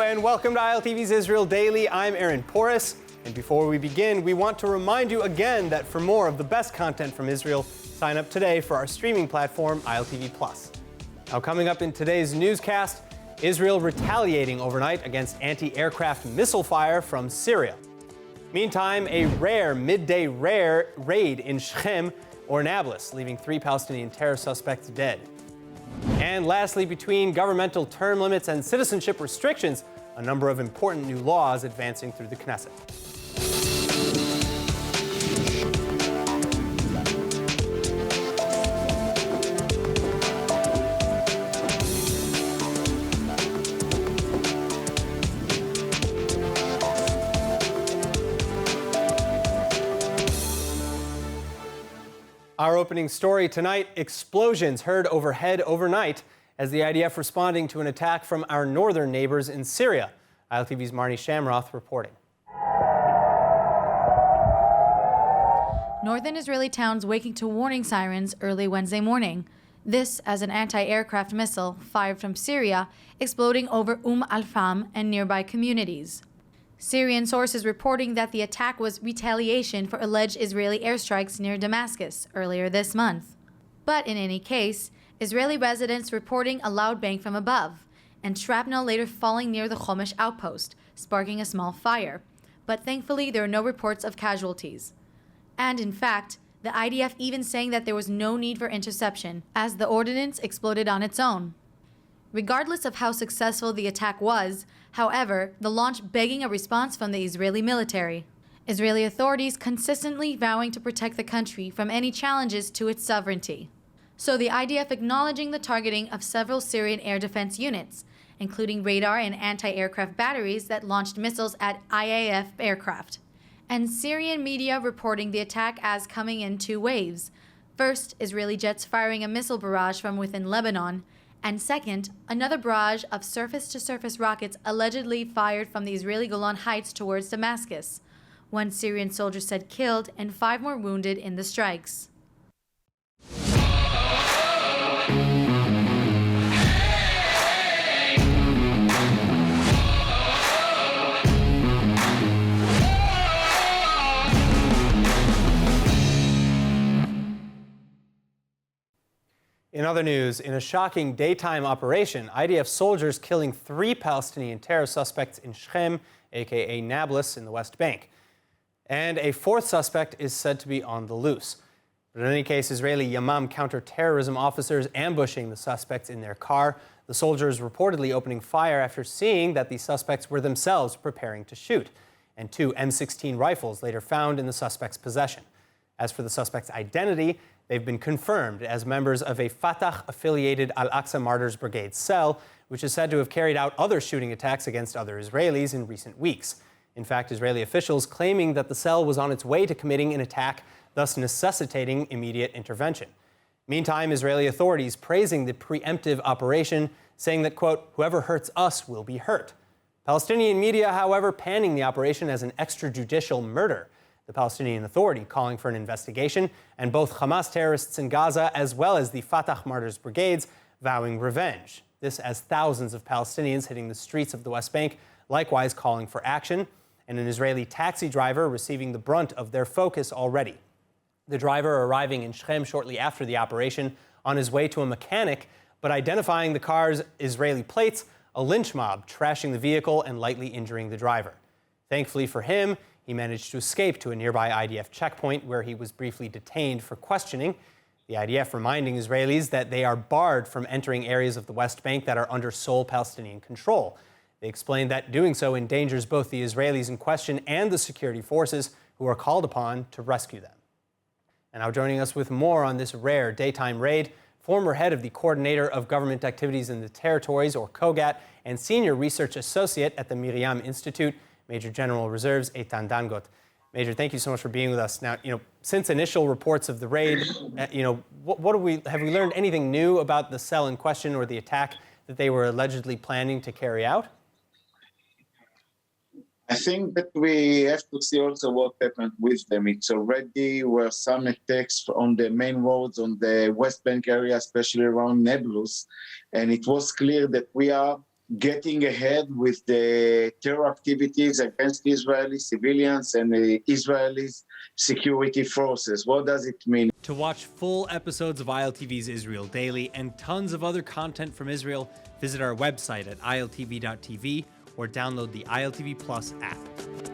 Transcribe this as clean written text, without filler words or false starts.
and welcome to ILTV's Israel Daily. I'm Aaron Porras, and before we begin, we want to remind you again that for more of the best content from Israel, sign up today for our streaming platform, ILTV+. Now, coming up in today's newscast, Israel retaliating overnight against anti-aircraft missile fire from Syria. Meantime, a rare midday raid in Shkem or Nablus, leaving 3 Palestinian terror suspects dead. And lastly, between governmental term limits and citizenship restrictions, a number of important new laws advancing through the Knesset. Our opening story tonight, explosions heard overhead overnight as the IDF responding to an attack from our northern neighbors in Syria. ILTV's Marnie Shamroth reporting. Northern Israeli towns waking to warning sirens early Wednesday morning. This as an anti-aircraft missile fired from Syria exploding over al-Fam and nearby communities. Syrian sources reporting that the attack was retaliation for alleged Israeli airstrikes near Damascus earlier this month. But in any case, Israeli residents reporting a loud bang from above, and shrapnel later falling near the Chomesh outpost, sparking a small fire. But thankfully, there are no reports of casualties. And in fact, the IDF even saying that there was no need for interception, as the ordnance exploded on its own. Regardless of how successful the attack was, however, the launch begging a response from the Israeli military. Israeli authorities consistently vowing to protect the country from any challenges to its sovereignty. So the IDF acknowledging the targeting of several Syrian air defense units, including radar and anti-aircraft batteries that launched missiles at IAF aircraft. And Syrian media reporting the attack as coming in 2 waves. First, Israeli jets firing a missile barrage from within Lebanon, and second, another barrage of surface-to-surface rockets allegedly fired from the Israeli Golan Heights towards Damascus. 1 Syrian soldier said killed and 5 more wounded in the strikes. In other news, in a shocking daytime operation, IDF soldiers killing 3 Palestinian terror suspects in Shkem, aka Nablus, in the West Bank. And a 4th suspect is said to be on the loose. But in any case, Israeli Yamam counterterrorism officers ambushing the suspects in their car, the soldiers reportedly opening fire after seeing that the suspects were themselves preparing to shoot, and 2 M16 rifles later found in the suspects' possession. As for the suspects' identity, they've been confirmed as members of a Fatah-affiliated Al-Aqsa Martyrs Brigade cell, which is said to have carried out other shooting attacks against other Israelis in recent weeks. In fact, Israeli officials claiming that the cell was on its way to committing an attack, thus necessitating immediate intervention. Meantime, Israeli authorities praising the preemptive operation, saying that, quote, whoever hurts us will be hurt. Palestinian media, however, panning the operation as an extrajudicial murder. The Palestinian Authority calling for an investigation, and both Hamas terrorists in Gaza as well as the Fatah Martyrs Brigades vowing revenge. This as thousands of Palestinians hitting the streets of the West Bank, likewise calling for action, and an Israeli taxi driver receiving the brunt of their focus already. The driver arriving in Shkem shortly after the operation on his way to a mechanic, but identifying the car's Israeli plates, a lynch mob trashing the vehicle and lightly injuring the driver. Thankfully for him, he managed to escape to a nearby IDF checkpoint where he was briefly detained for questioning. The IDF reminding Israelis that they are barred from entering areas of the West Bank that are under sole Palestinian control. They explained that doing so endangers both the Israelis in question and the security forces who are called upon to rescue them. And now joining us with more on this rare daytime raid, former head of the Coordinator of Government Activities in the Territories, or COGAT, and senior research associate at the Miriam Institute, Major General Reserves Eitan Dangot. Major, thank you so much for being with us. Now, since initial reports of the raid, have we learned anything new about the cell in question or the attack that they were allegedly planning to carry out? I think that we have to see also what happened with them. It's already were some attacks on the main roads on the West Bank area, especially around Nablus, and it was clear that we are getting ahead with the terror activities against Israeli civilians and the Israeli security forces. What does it mean? To watch full episodes of ILTV's Israel Daily and tons of other content from Israel, visit our website at iltv.tv or download the ILTV Plus app.